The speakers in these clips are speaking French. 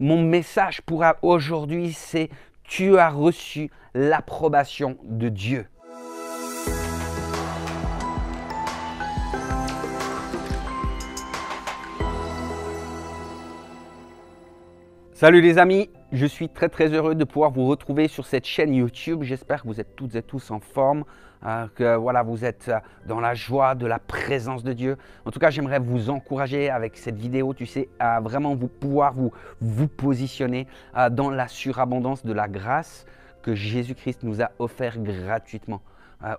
Mon message pour aujourd'hui, c'est tu as reçu l'approbation de Dieu. Salut les amis, je suis très heureux de pouvoir vous retrouver sur cette chaîne YouTube. J'espère que vous êtes toutes et tous en forme, que voilà, vous êtes dans la joie de la présence de Dieu. En tout cas, j'aimerais vous encourager avec cette vidéo, tu sais, à vraiment pouvoir vous positionner dans la surabondance de la grâce que Jésus-Christ nous a offert gratuitement.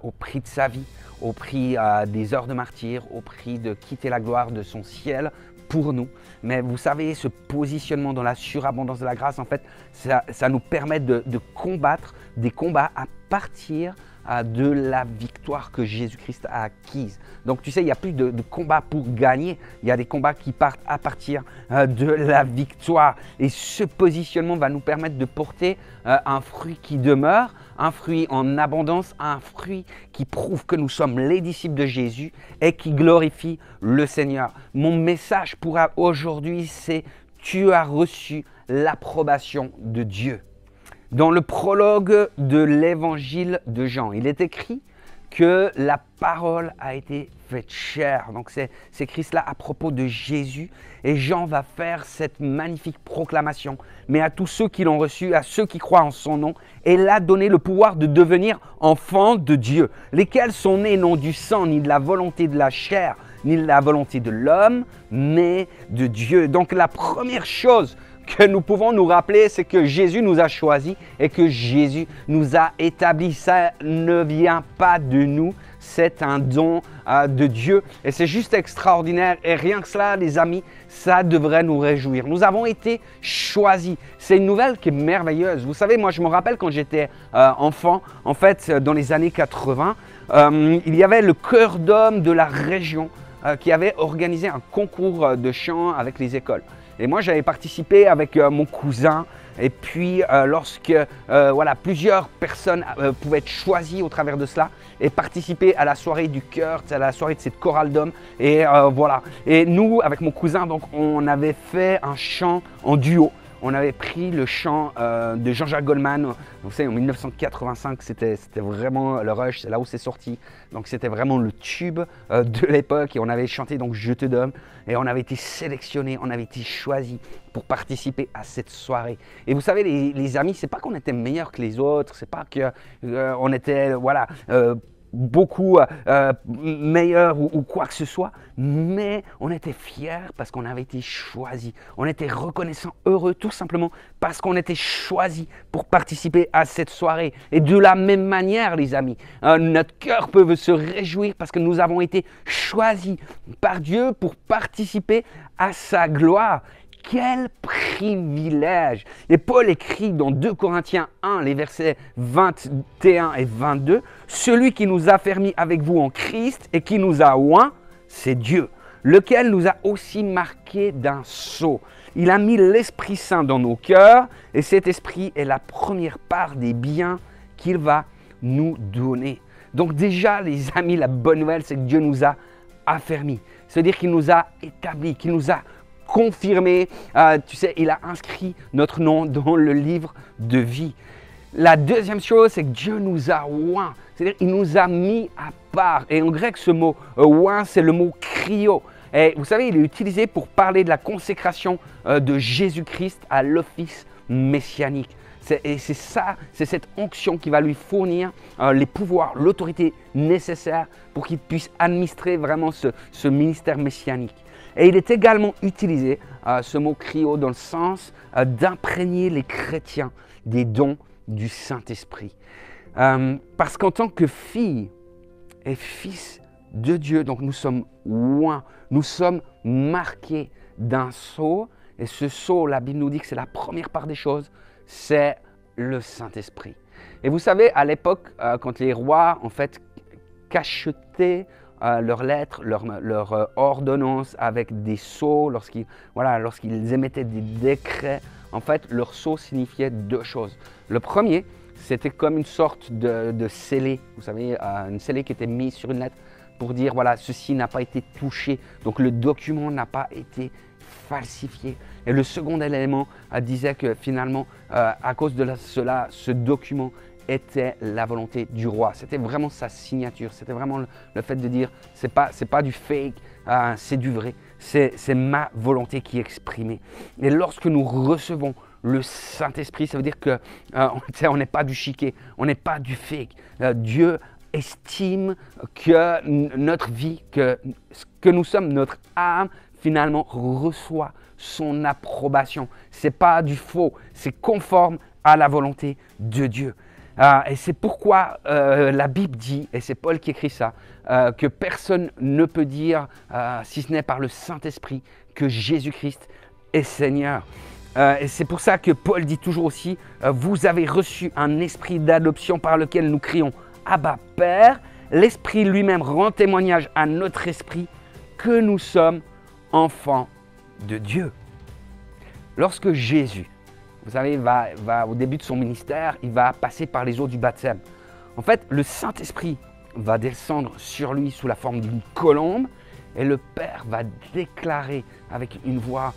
Au prix de sa vie, au prix des heures de martyr, au prix de quitter la gloire de son ciel pour nous. Mais vous savez, ce positionnement dans la surabondance de la grâce, en fait, ça nous permet de combattre des combats à partir de la victoire que Jésus-Christ a acquise. Donc tu sais, il n'y a plus de combats pour gagner, il y a des combats qui partent à partir de la victoire. Et ce positionnement va nous permettre de porter un fruit qui demeure, un fruit en abondance, un fruit qui prouve que nous sommes les disciples de Jésus et qui glorifie le Seigneur. Mon message pour aujourd'hui, c'est tu as reçu l'approbation de Dieu. Dans le prologue de l'évangile de Jean, il est écrit que la parole a été faite chair. Donc c'est écrit cela à propos de Jésus. Et Jean va faire cette magnifique proclamation. Mais à tous ceux qui l'ont reçu, à ceux qui croient en son nom, il a donné le pouvoir de devenir enfants de Dieu, lesquels sont nés non du sang, ni de la volonté de la chair, ni de la volonté de l'homme, mais de Dieu. Donc la première chose que nous pouvons nous rappeler, c'est que Jésus nous a choisis et que Jésus nous a établis. Ça ne vient pas de nous, c'est un don de Dieu. Et c'est juste extraordinaire. Et rien que cela, les amis, ça devrait nous réjouir. Nous avons été choisis. C'est une nouvelle qui est merveilleuse. Vous savez, moi, je me rappelle quand j'étais enfant, en fait, dans les années 80, il y avait le chœur d'hommes de la région qui avait organisé un concours de chant avec les écoles. Et moi, j'avais participé avec mon cousin. Et puis, lorsque voilà, plusieurs personnes pouvaient être choisies au travers de cela et participer à la soirée du chœur, à la soirée de cette chorale d'hommes. Et voilà. Et nous, avec mon cousin, donc, on avait fait un chant en duo. On avait pris le chant de Jean-Jacques Goldman. Vous savez, en 1985, c'était vraiment le rush, c'est là où c'est sorti. Donc c'était vraiment le tube de l'époque. Et on avait chanté donc Je te donne. Et on avait été sélectionnés, on avait été choisis pour participer à cette soirée. Et vous savez, les amis, c'est pas qu'on était meilleurs que les autres, c'est pas qu'on était, voilà, beaucoup meilleur ou quoi que ce soit, mais on était fiers parce qu'on avait été choisis. On était reconnaissants, heureux, tout simplement parce qu'on était choisis pour participer à cette soirée. Et de la même manière, les amis, notre cœur peut se réjouir parce que nous avons été choisis par Dieu pour participer à sa gloire. Quel privilège! Et Paul écrit dans 2 Corinthiens 1, les versets 21 et 22, « Celui qui nous a fermis avec vous en Christ et qui nous a oints, c'est Dieu, lequel nous a aussi marqués d'un sceau. Il a mis l'Esprit Saint dans nos cœurs et cet Esprit est la première part des biens qu'il va nous donner. » Donc déjà, les amis, la bonne nouvelle, c'est que Dieu nous a affermis. C'est-à-dire qu'il nous a établis, qu'il nous a confirmé, tu sais, il a inscrit notre nom dans le livre de vie. La deuxième chose, c'est que Dieu nous a oints, c'est-à-dire qu'il nous a mis à part. Et en grec, ce mot oint, c'est le mot kryo. Et vous savez, il est utilisé pour parler de la consécration de Jésus-Christ à l'office messianique. Et c'est ça, c'est cette onction qui va lui fournir les pouvoirs, l'autorité nécessaire pour qu'il puisse administrer vraiment ce ministère messianique. Et il est également utilisé, ce mot kryo, dans le sens d'imprégner les chrétiens des dons du Saint-Esprit. Parce qu'en tant que fille et fils de Dieu, donc nous sommes oints, nous sommes marqués d'un sceau. Et ce sceau, la Bible nous dit que c'est la première part des choses, c'est le Saint-Esprit. Et vous savez, à l'époque, quand les rois, en fait, cachetaient leurs lettres, leurs ordonnances avec des sceaux, lorsqu'ils émettaient des décrets, en fait, leur sceau signifiait 2 choses. Le premier, c'était comme une sorte de scellé, vous savez, une scellé qui était mise sur une lettre pour dire, voilà, ceci n'a pas été touché, donc le document n'a pas été falsifié. Et le second élément disait que finalement, à cause de cela, ce document était la volonté du roi. C'était vraiment sa signature. C'était vraiment le fait de dire, c'est pas du fake, c'est du vrai. C'est ma volonté qui est exprimée. Et lorsque nous recevons le Saint-Esprit, ça veut dire que on n'est pas du chiquet, on n'est pas du fake. Dieu estime que notre vie, que ce que nous sommes, notre âme, finalement reçoit son approbation. Ce n'est pas du faux, c'est conforme à la volonté de Dieu. Et c'est pourquoi la Bible dit, et c'est Paul qui écrit ça, que personne ne peut dire, si ce n'est par le Saint-Esprit, que Jésus-Christ est Seigneur. Et c'est pour ça que Paul dit toujours aussi, vous avez reçu un esprit d'adoption par lequel nous crions Abba Père. L'Esprit lui-même rend témoignage à notre esprit que nous sommes enfants de Dieu. Lorsque Jésus, vous savez, va au début de son ministère, il va passer par les eaux du baptême. En fait, le Saint-Esprit va descendre sur lui sous la forme d'une colombe et le Père va déclarer avec une voix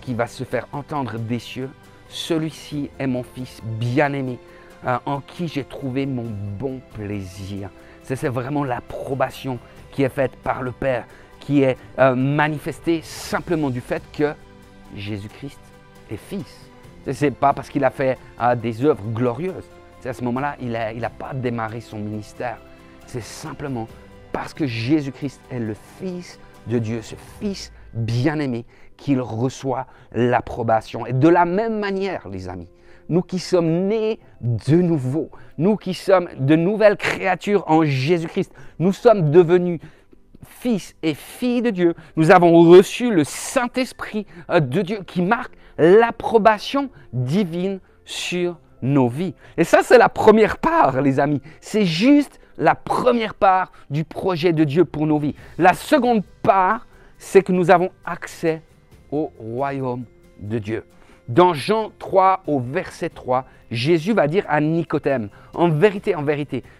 qui va se faire entendre des cieux, « Celui-ci est mon Fils bien-aimé, en qui j'ai trouvé mon bon plaisir. » C'est vraiment l'approbation qui est faite par le Père, qui est manifestée simplement du fait que Jésus-Christ est Fils. Ce n'est pas parce qu'il a fait des œuvres glorieuses. À ce moment-là, il n'a pas démarré son ministère. C'est simplement parce que Jésus-Christ est le Fils de Dieu, ce Fils bien-aimé, qu'il reçoit l'approbation. Et de la même manière, les amis, nous qui sommes nés de nouveau, nous qui sommes de nouvelles créatures en Jésus-Christ, nous sommes devenus fils et filles de Dieu. Nous avons reçu le Saint-Esprit de Dieu qui marque l'approbation divine sur nos vies. Et ça, c'est la première part, les amis. C'est juste la première part du projet de Dieu pour nos vies. La seconde part, c'est que nous avons accès au royaume de Dieu. Dans Jean 3, au verset 3, Jésus va dire à Nicodème, « En vérité,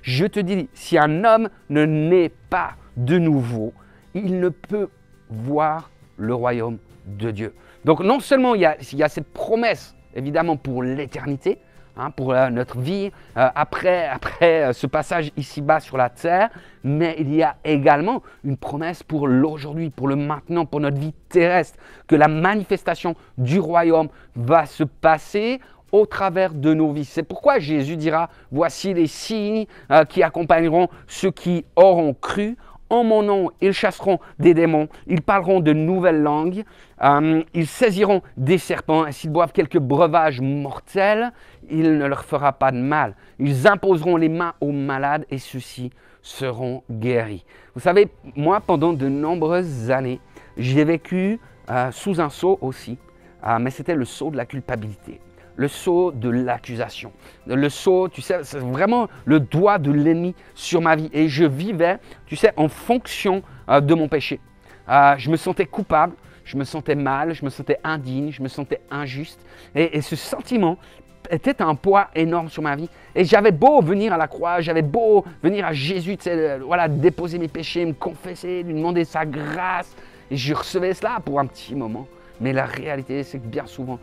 je te dis, si un homme ne naît pas de nouveau, il ne peut voir le royaume de Dieu. » Donc non seulement il y a cette promesse, évidemment, pour l'éternité, pour notre vie, après ce passage ici-bas sur la terre, mais il y a également une promesse pour l'aujourd'hui, pour le maintenant, pour notre vie terrestre, que la manifestation du royaume va se passer au travers de nos vies. C'est pourquoi Jésus dira, « Voici les signes qui accompagneront ceux qui auront cru. En mon nom, ils chasseront des démons, ils parleront de nouvelles langues, ils saisiront des serpents, et s'ils boivent quelques breuvages mortels, il ne leur fera pas de mal. Ils imposeront les mains aux malades et ceux-ci seront guéris. » Vous savez, moi, pendant de nombreuses années, j'ai vécu sous un sceau aussi, mais c'était le sceau de la culpabilité. Le sceau de l'accusation, le sceau, tu sais, c'est vraiment le doigt de l'ennemi sur ma vie. Et je vivais, tu sais, en fonction de mon péché. Je me sentais coupable, je me sentais mal, je me sentais indigne, je me sentais injuste. Et ce sentiment était un poids énorme sur ma vie. Et j'avais beau venir à la croix, j'avais beau venir à Jésus, tu sais, voilà, déposer mes péchés, me confesser, lui demander sa grâce. Et je recevais cela pour un petit moment. Mais la réalité, c'est que bien souvent,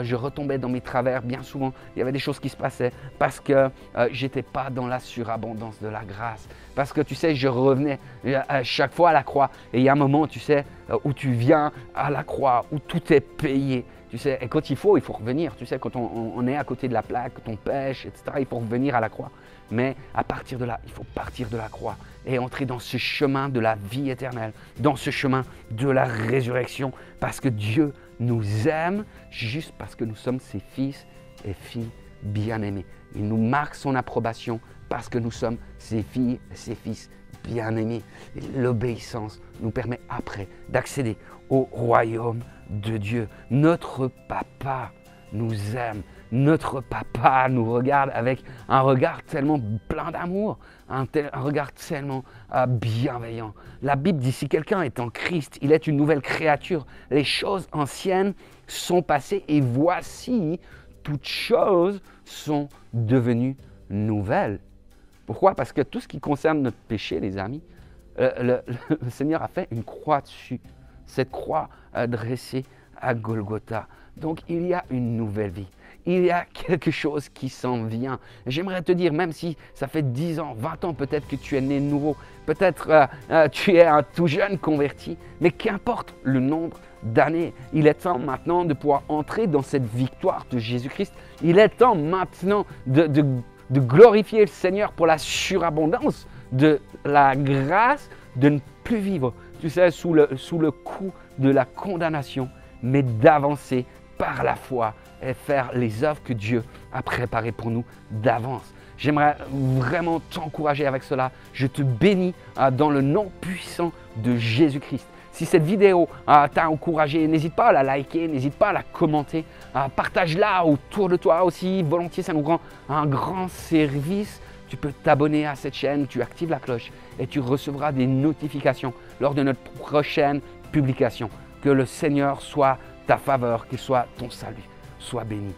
je retombais dans mes travers. Bien souvent, il y avait des choses qui se passaient parce que je n'étais pas dans la surabondance de la grâce. Parce que, tu sais, je revenais à chaque fois à la croix. Et il y a un moment, tu sais, où tu viens à la croix, où tout est payé. Tu sais, et quand il faut revenir. Tu sais, quand on est à côté de la plaque, quand on pêche, etc., il faut revenir à la croix. Mais à partir de là, il faut partir de la croix et entrer dans ce chemin de la vie éternelle, dans ce chemin de la résurrection, parce que Dieu nous aime juste parce que nous sommes ses fils et filles bien-aimés. Il nous marque son approbation parce que nous sommes ses filles et ses fils bien-aimés. L'obéissance nous permet après d'accéder au royaume de Dieu. Notre Papa nous aime. Notre Papa nous regarde avec un regard tellement plein d'amour, un regard tellement bienveillant. La Bible dit, si quelqu'un est en Christ, il est une nouvelle créature. Les choses anciennes sont passées et voici, toutes choses sont devenues nouvelles. Pourquoi? Parce que tout ce qui concerne notre péché, les amis, le Seigneur a fait une croix dessus. Cette croix dressée à Golgotha. Donc il y a une nouvelle vie. Il y a quelque chose qui s'en vient. J'aimerais te dire, même si ça fait 10 ans, 20 ans peut-être que tu es né de nouveau, peut-être tu es un tout jeune converti, mais qu'importe le nombre d'années, il est temps maintenant de pouvoir entrer dans cette victoire de Jésus-Christ. Il est temps maintenant de glorifier le Seigneur pour la surabondance de la grâce de ne plus vivre, tu sais, sous le coup de la condamnation, mais d'avancer par la foi et faire les œuvres que Dieu a préparées pour nous d'avance. J'aimerais vraiment t'encourager avec cela. Je te bénis dans le nom puissant de Jésus-Christ. Si cette vidéo t'a encouragé, n'hésite pas à la liker, n'hésite pas à la commenter. Partage-la autour de toi aussi. Volontiers, ça nous rend un grand service. Tu peux t'abonner à cette chaîne, tu actives la cloche et tu recevras des notifications lors de notre prochaine publication. Que le Seigneur soit ta faveur, qu'il soit ton salut. Sois béni.